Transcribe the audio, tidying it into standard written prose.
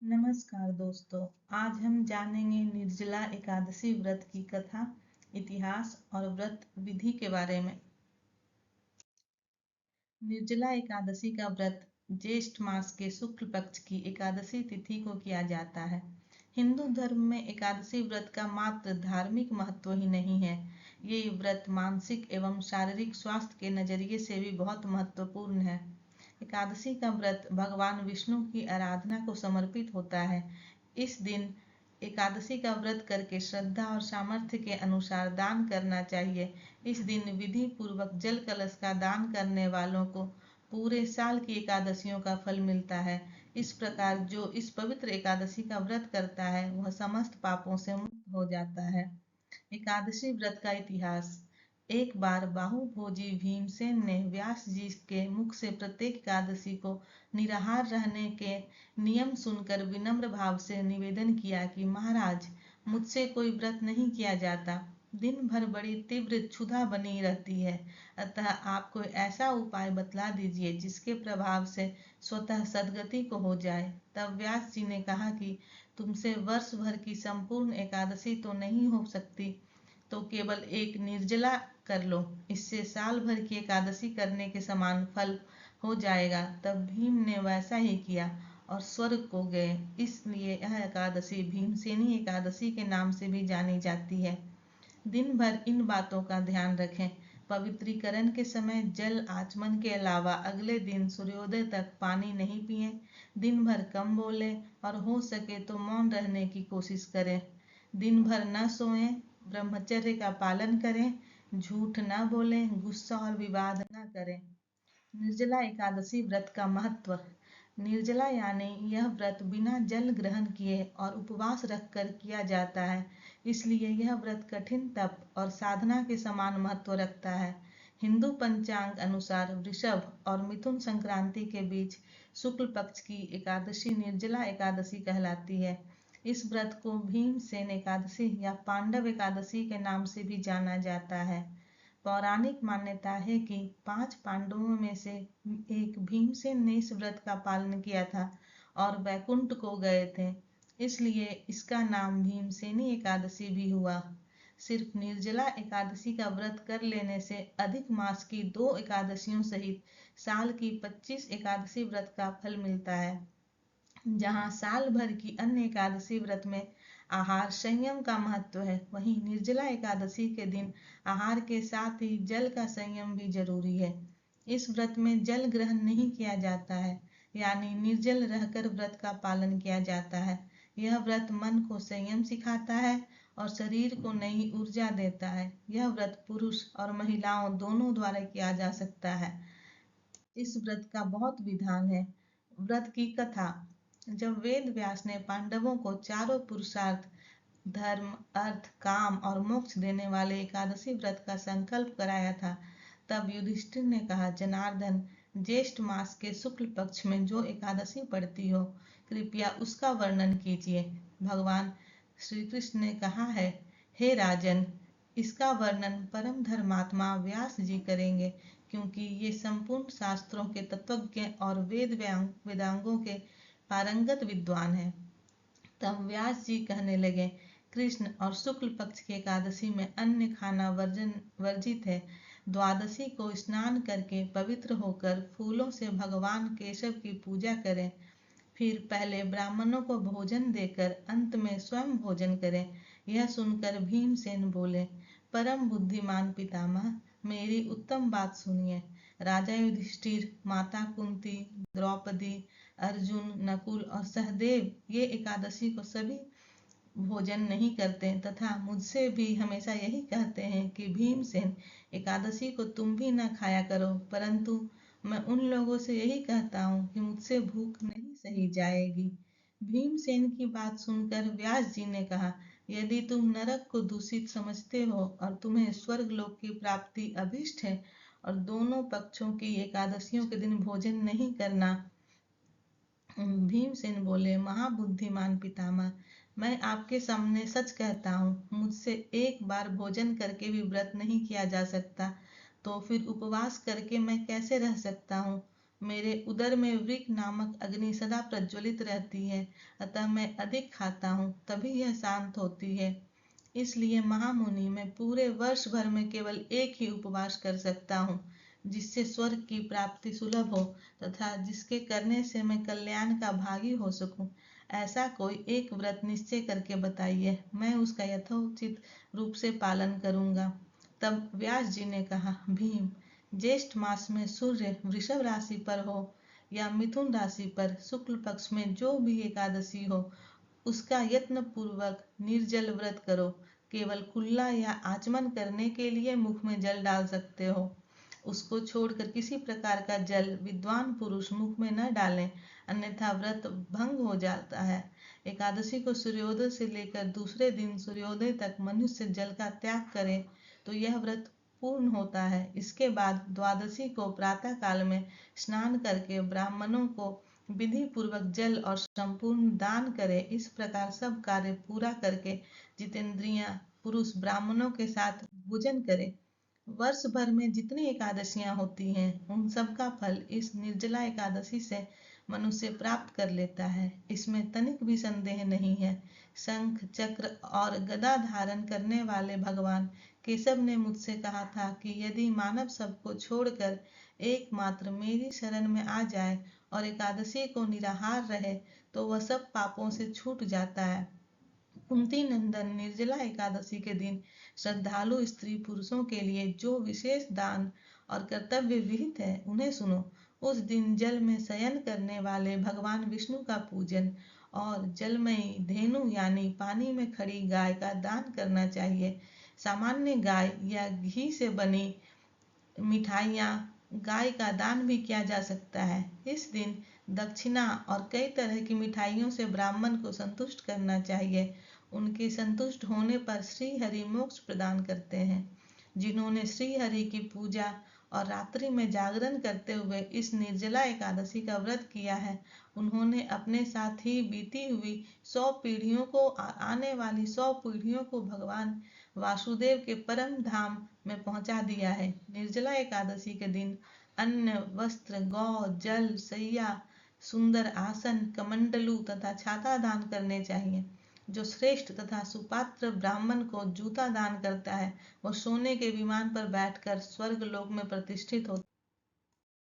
नमस्कार दोस्तों। आज हम जानेंगे निर्जला एकादशी व्रत की कथा, इतिहास और व्रत विधि के बारे में। निर्जला एकादशी का व्रत ज्येष्ठ मास के शुक्ल पक्ष की एकादशी तिथि को किया जाता है। हिंदू धर्म में एकादशी व्रत का मात्र धार्मिक महत्व ही नहीं है, ये व्रत मानसिक एवं शारीरिक स्वास्थ्य के नजरिए से भी बहुत महत्वपूर्ण है। एकादशी का व्रत भगवान विष्णु की आराधना को समर्पित होता है। इस दिन एकादशी का व्रत करके श्रद्धा और सामर्थ्य के अनुसार दान करना चाहिए। इस दिन विधि पूर्वक जल कलश का दान करने वालों को पूरे साल की एकादशियों का फल मिलता है। इस प्रकार जो इस पवित्र एकादशी का व्रत करता है वह समस्त पापों से मुक्त हो जाता है। एकादशी व्रत का इतिहास। एक बार बाहुभोजी भीमसेन ने व्यास जी के मुख से प्रत्येक एकादशी को निराहार रहने के नियम सुनकर विनम्र भाव से निवेदन किया कि महाराज, मुझसे कोई व्रत नहीं किया जाता। दिन भर बड़ी तीव्र क्षुधा बनी रहती है, अतः आप कोई ऐसा उपाय बतला दीजिए जिसके प्रभाव से स्वतः सदगति को हो जाए। तब व्यास जी ने कहा कि तुमसे वर्ष भर की संपूर्ण एकादशी तो नहीं हो सकती, तो केवल एक निर्जला कर लो, इससे साल भर की एकादशी करने के समान फल हो जाएगा। तब भीम ने वैसा ही किया और स्वर्ग को गए। इसलिए यह एकादशी भीमसेनी एकादशी के नाम से भी जानी जाती है। दिन भर इन बातों का ध्यान रखें। पवित्रीकरण के समय जल आचमन के अलावा अगले दिन सूर्योदय तक पानी नहीं पिएं। दिन भर कम बोलें और हो सके तो मौन रहने की कोशिश करें। दिन भर न सोएं, ब्रह्मचर्य का पालन करें, झूठ न बोलें, गुस्सा और विवाद न करें। निर्जला एकादशी व्रत का महत्व। निर्जला यानी यह व्रत बिना जल ग्रहण किए और उपवास रखकर किया जाता है, इसलिए यह व्रत कठिन तप और साधना के समान महत्व रखता है। हिंदू पंचांग अनुसार वृषभ और मिथुन संक्रांति के बीच शुक्ल पक्ष की एकादशी निर्जला एकादशी कहलाती है। इस व्रत को भीमसेन एकादशी या पांडव एकादशी के नाम से भी जाना जाता है। पौराणिक मान्यता है कि 5 पांडवों में से एक भीमसेन ने इस व्रत का पालन किया था और वैकुंठ को गए थे, इसलिए इसका नाम भीमसेनी एकादशी भी हुआ। सिर्फ निर्जला एकादशी का व्रत कर लेने से अधिक मास की 2 एकादशियों सहित साल की 25 एकादशी व्रत का फल मिलता है। जहाँ साल भर की अन्य एकादशी व्रत में आहार संयम का महत्व है, वहीं निर्जला एकादशी के दिन आहार के साथ ही जल का संयम भी जरूरी है। इस व्रत में जल ग्रहण नहीं किया जाता है, यानी निर्जल रहकर व्रत का पालन किया जाता है। यह व्रत मन को संयम सिखाता है और शरीर को नई ऊर्जा देता है। यह व्रत पुरुष और महिलाओं दोनों द्वारा किया जा सकता है। इस व्रत का बहुत विधान है। व्रत की कथा। जब वेद व्यास ने पांडवों को चारों पुरुषार्थ धर्म, अर्थ, काम और मोक्ष देने वाले एकादशी व्रत का संकल्प कराया था, तब युधिष्ठिर ने कहा, जनार्दन, ज्येष्ठ मास के शुक्ल पक्ष में जो एकादशी पड़ती हो, कृपया उसका वर्णन कीजिए। भगवान श्री कृष्ण ने कहा है, हे राजन, इसका वर्णन परम धर्मात्मा व्यास जी करेंगे, क्योंकि ये संपूर्ण शास्त्रों के तत्वज्ञ और वेदांगों के पारंगत विद्वान हैं। तब व्यास जी कहने लगे, कृष्ण और शुक्ल पक्ष की एकादशी में अन्न खाना वर्जित है। द्वादशी को स्नान करके पवित्र होकर फूलों से भगवान केशव की पूजा करें। फिर पहले ब्राह्मणों को भोजन देकर अंत में स्वयं भोजन करें। यह सुनकर भीमसेन बोले, परम बुद्धिमान पितामह, मेरी उत्तम बात सुनिए। राजा युधिष्ठिर, माता कुंती, द्रौपदी, अर्जुन, नकुल और सहदेव ये एकादशी को सभी भोजन नहीं करते तथा मुझसे भी हमेशा यही कहते हैं कि भीमसेन, एकादशी को तुम भी न खाया करो, परंतु मैं उन लोगों से यही कहता हूँ कि मुझसे भूख नहीं सही जाएगी। भीमसेन की बात सुनकर व्यास जी ने कहा, यदि तुम नरक को दूषित समझते हो और तुम्हें स्वर्ग लोक की प्राप्ति अभिष्ट है और दोनों पक्षों की एकादशियों के दिन भोजन नहीं करना। भीमसेन बोले, महाबुद्धिमान पितामह, मैं आपके सामने सच कहता हूँ, मुझसे एक बार भोजन करके भी व्रत नहीं किया जा सकता, तो फिर उपवास करके मैं कैसे रह सकता हूँ। मेरे उदर में वृक नामक अग्नि सदा प्रज्वलित रहती है, अतः मैं अधिक खाता हूँ तभी यह शांत होती है। इसलिए महामुनि, मैं पूरे वर्ष भर में केवल एक ही उपवास कर सकता हूँ, जिससे स्वर्ग की प्राप्ति सुलभ हो तथा जिसके करने से मैं कल्याण का भागी हो सकूं। ऐसा कोई एक व्रत निश्चय करके बताइए, मैं उसका यथोचित रूप से पालन करूंगा। तब व्यास जी ने कहा, भीम, ज्येष्ठ मास में सूर्य वृषभ राशि पर हो या मिथुन राशि पर शुक्ल पक्ष में जो भी एकादशी हो, उसका यत्न पूर्वक निर्जल व्रत करो। केवल कुल्ला या आचमन करने के लिए मुख में जल डाल सकते हो। उसको छोड़कर किसी प्रकार का जल विद्वान पुरुष मुख में न डालें, अन्यथा व्रत भंग हो जाता है। एकादशी को सूर्योदय से लेकर दूसरे दिन सूर्योदय तक मनुष्य जल का त्याग करे तो यह व्रत पूर्ण होता है। इसके बाद द्वादशी को प्रातः काल में स्नान करके ब्राह्मणों को विधि पूर्वक जल और संपूर्ण दान करे। इस प्रकार सब कार्य पूरा करके जितेंद्रिय पुरुष ब्राह्मणों के साथ भोजन करे। वर्ष भर में जितनी एकादशियां होती हैं, उन सब का फल इस निर्जला एकादशी से मनुष्य प्राप्त कर लेता है, इसमें तनिक भी संदेह नहीं है। शंख चक्र और गदा धारण करने वाले भगवान केशव ने मुझसे कहा था कि यदि मानव सबको छोड़कर एकमात्र मेरी शरण में आ जाए और एकादशी को निराहार रहे तो वह सब पापों से छूट जाता है। कुंती नंदन, निर्जला एकादशी के दिन श्रद्धालु स्त्री पुरुषों के लिए जो विशेष दान और कर्तव्य विहित है, उन्हें सुनो। उस दिन जल में शयन करने वाले भगवान विष्णु का पूजन और जलमयी धेनु यानी पानी में खड़ी गाय का दान करना चाहिए। सामान्य गाय या घी से बनी मिठाइयाँ, गाय का दान भी किया जा सकता है। इस दिन दक्षिणा और कई तरह की मिठाइयों से ब्राह्मण को संतुष्ट करना चाहिए। उनके संतुष्ट होने पर श्री हरि मोक्ष प्रदान करते हैं। जिन्होंने श्री हरि की पूजा और रात्रि में जागरण करते हुए इस निर्जला एकादशी का व्रत किया है, उन्होंने अपने साथ ही बीती हुई 100 पीढ़ियों को आने वाली 100 पीढ़ियों को भगवान वासुदेव के परम धाम में पहुंचा दिया है। निर्जला एकादशी के दिन अन्न, वस्त्र, गौ, जल, सैया, सुंदर आसन, कमंडलू तथा छाता दान करने चाहिए। जो श्रेष्ठ तथा सुपात्र ब्राह्मण को जूता दान करता है, वह सोने के विमान पर बैठकर स्वर्ग लोक में प्रतिष्ठित होता है।